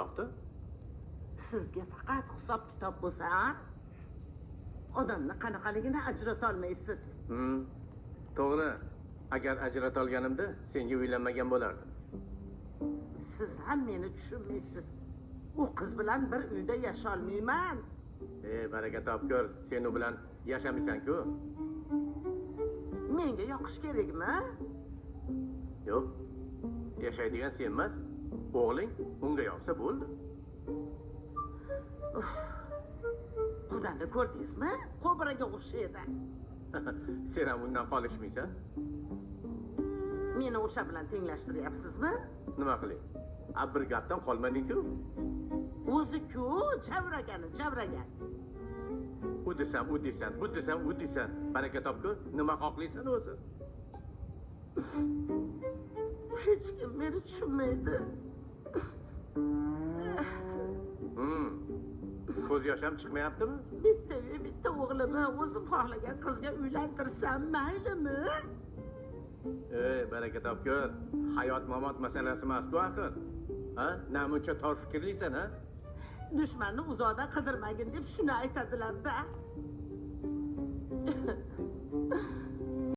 shundoqdi. Sizga faqat hisob kitob bo'lsa, odamni qanaqaligini ajrata olmaysiz. To'g'ri. Agar ajrata olganimda senga uylanmagan bo'lardim. Siz ham meni tushunmaysiz. U qiz bilan bir uyda yasha olmayman. Baraka topkur, sen u bilan yashamaysan-ku. Menga yoqish kerakmi? Yo'q. Yashaydigan sen emas, o'g'ling unga yoqsa bo'ldi. Qudani ko'rdingizmi? Qo'braga o'xshaydi. Sen ham undan qolishmaysan. Meni o'sha bilan tenglashtiryapsizmi? Nima qilay? Bir gapdan qolmading-ku. O'zi-ku javragan. U desam, bu desam. Baraka topku, nima xohlaysan o'zi? Hech kim meni tushunmaydi. Ko'z yoshim chiqmayaptimi? Bitta o'g'limni o'zim xohlagan qizga uylantirsam maylimi? Baraka topkur, hayot mamot masalasi emas-ku axir. Namuncha tor fikrlisan, ha? Dushmanni uzoqdan qidirmagin deb shuni aytadilar-da.